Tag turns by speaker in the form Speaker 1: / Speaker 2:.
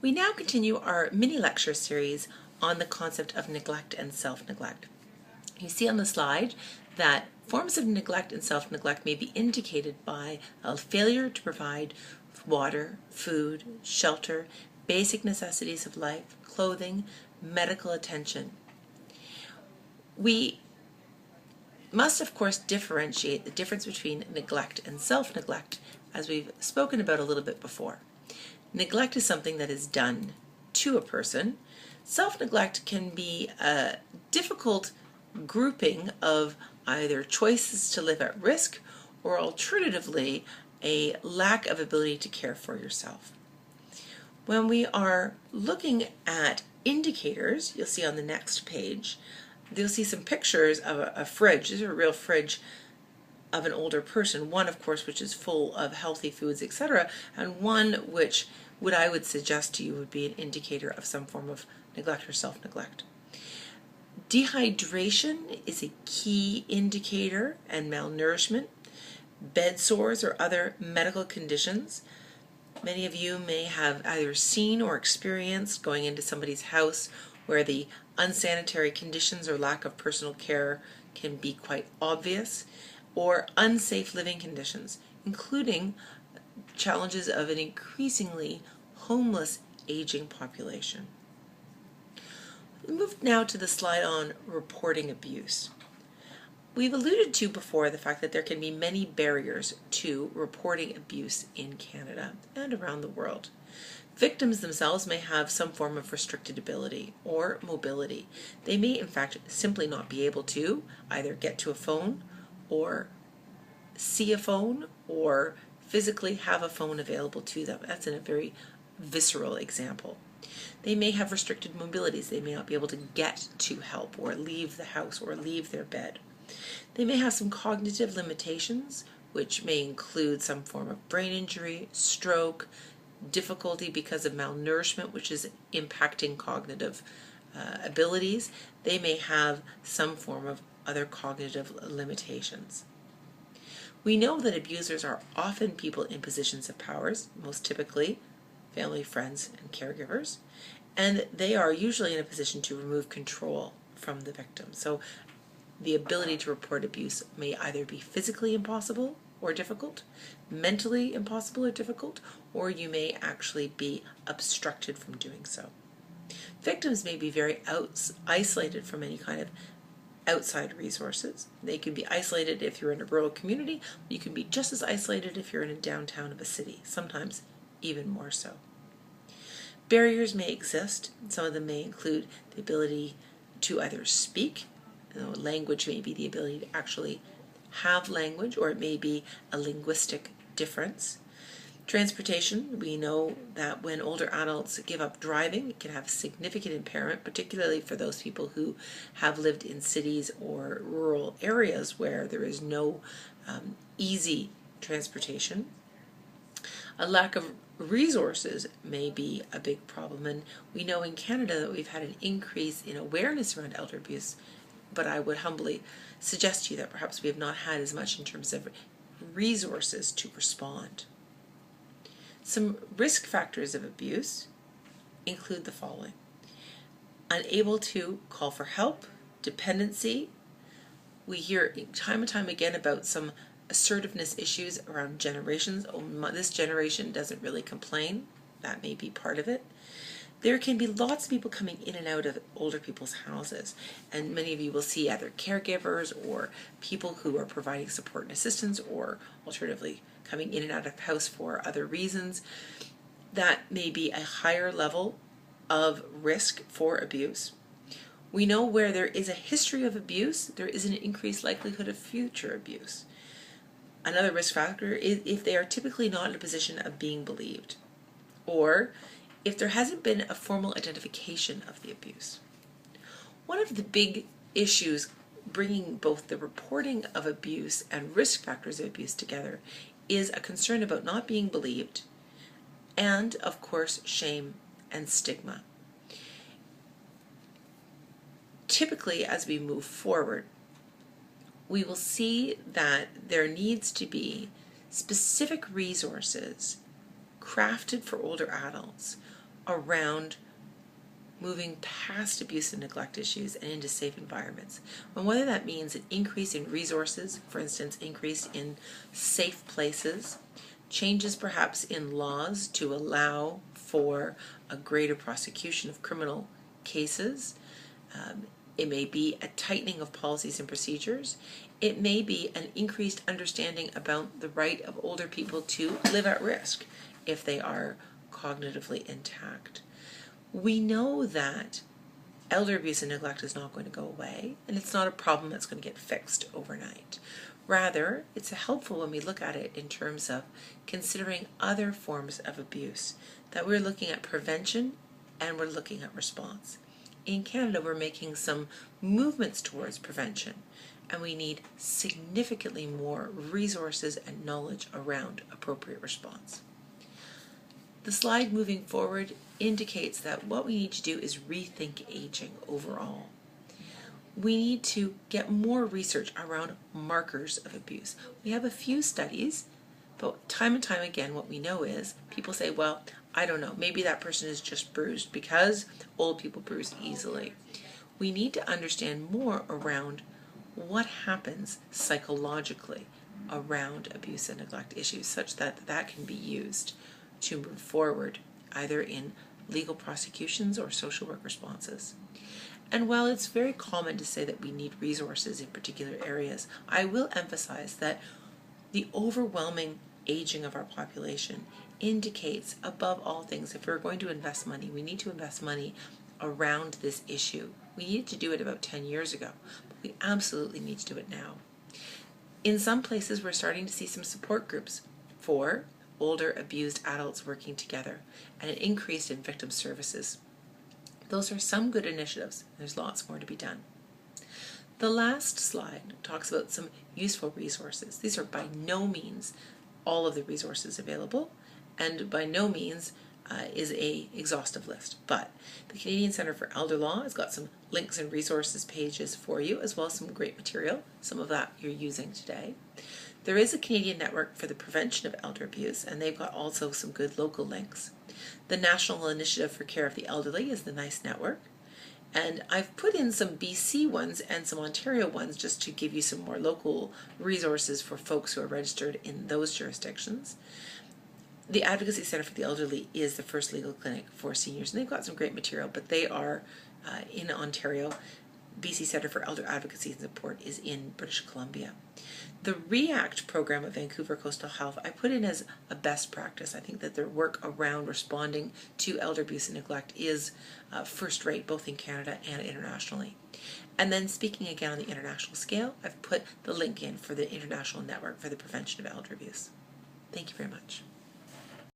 Speaker 1: We now continue our mini lecture series on the concept of neglect and self-neglect. You see on the slide that forms of neglect and self-neglect may be indicated by a failure to provide water, food, shelter, basic necessities of life, clothing, medical attention. We must, of course, differentiate the difference between neglect and self-neglect, as we've spoken about a little bit before. Neglect is something that is done to a person. Self-neglect can be a difficult grouping of either choices to live at risk or alternatively a lack of ability to care for yourself. When we are looking at indicators, you'll see on the next page, you'll see some pictures of a fridge. This is a real fridge of an older person. One, of course, which is full of healthy foods, etc., and one which I would suggest to you would be an indicator of some form of neglect or self-neglect. Dehydration is a key indicator, and malnourishment, bed sores or other medical conditions. Many of you may have either seen or experienced going into somebody's house where the unsanitary conditions or lack of personal care can be quite obvious, or unsafe living conditions, including challenges of an increasingly homeless aging population. We move now to the slide on reporting abuse. We've alluded to before the fact that there can be many barriers to reporting abuse in Canada and around the world. Victims themselves may have some form of restricted ability or mobility. They may, in fact, simply not be able to either get to a phone or see a phone or physically have a phone available to them. That's in a very visceral example. They may have restricted mobilities. They may not be able to get to help or leave the house or leave their bed. They may have some cognitive limitations, which may include some form of brain injury, stroke, difficulty because of malnourishment, which is impacting cognitive abilities. They may have some form of other cognitive limitations. We know that abusers are often people in positions of powers, most typically family, friends, and caregivers, and they are usually in a position to remove control from the victim. So the ability to report abuse may either be physically impossible or difficult, mentally impossible or difficult, or you may actually be obstructed from doing so. Victims may be very isolated from any kind of outside resources. They can be isolated if you're in a rural community. You can be just as isolated if you're in a downtown of a city, sometimes even more so. Barriers may exist. Some of them may include the ability to either speak. Language may be the ability to actually have language, or it may be a linguistic difference. Transportation, we know that when older adults give up driving, it can have significant impairment, particularly for those people who have lived in cities or rural areas where there is no easy transportation. A lack of resources may be a big problem, and we know in Canada that we've had an increase in awareness around elder abuse, but I would humbly suggest to you that perhaps we have not had as much in terms of resources to respond. Some risk factors of abuse include the following: unable to call for help, dependency. We hear time and time again about some assertiveness issues around generations. Oh, this generation doesn't really complain. That may be part of it. There can be lots of people coming in and out of older people's houses, and many of you will see either caregivers or people who are providing support and assistance, or alternatively coming in and out of the house for other reasons. That may be a higher level of risk for abuse. We know where there is a history of abuse, there is an increased likelihood of future abuse. Another risk factor is if they are typically not in a position of being believed, or if there hasn't been a formal identification of the abuse. One of the big issues bringing both the reporting of abuse and risk factors of abuse together is a concern about not being believed, and of course shame and stigma. Typically, as we move forward, we will see that there needs to be specific resources crafted for older adults around moving past abuse and neglect issues and into safe environments. And whether that means an increase in resources, for instance, increase in safe places, changes perhaps in laws to allow for a greater prosecution of criminal cases. It may be a tightening of policies and procedures. It may be an increased understanding about the right of older people to live at risk if they are cognitively intact. We know that elder abuse and neglect is not going to go away, and it's not a problem that's going to get fixed overnight. Rather, it's helpful when we look at it in terms of considering other forms of abuse, that we're looking at prevention and we're looking at response. In Canada, we're making some movements towards prevention, and we need significantly more resources and knowledge around appropriate response. The slide moving forward indicates that what we need to do is rethink aging overall. We need to get more research around markers of abuse. We have a few studies, but time and time again what we know is people say, well, I don't know, maybe that person is just bruised because old people bruise easily. We need to understand more around what happens psychologically around abuse and neglect issues such that that can be used to move forward either in legal prosecutions or social work responses. And while it's very common to say that we need resources in particular areas, I will emphasize that the overwhelming aging of our population indicates, above all things, if we're going to invest money, we need to invest money around this issue. We needed to do it about 10 years ago, but we absolutely need to do it now. In some places, we're starting to see some support groups for older abused adults working together and an increase in victim services. Those are some good initiatives. There's lots more to be done. The last slide talks about some useful resources. These are by no means all of the resources available, and by no means is a exhaustive list. But the Canadian Centre for Elder Law has got some links and resources pages for you, as well as some great material. Some of that you're using today. There is a Canadian Network for the Prevention of Elder Abuse, and they've got also some good local links. The National Initiative for Care of the Elderly is the NICE network. And I've put in some BC ones and some Ontario ones just to give you some more local resources for folks who are registered in those jurisdictions. The Advocacy Centre for the Elderly is the first legal clinic for seniors, and they've got some great material, but they are in Ontario. BC Centre for Elder Advocacy and Support is in British Columbia. The REACT program at Vancouver Coastal Health I put in as a best practice. I think that their work around responding to elder abuse and neglect is first rate, both in Canada and internationally. And then speaking again on the international scale, I've put the link in for the International Network for the Prevention of Elder Abuse. Thank you very much.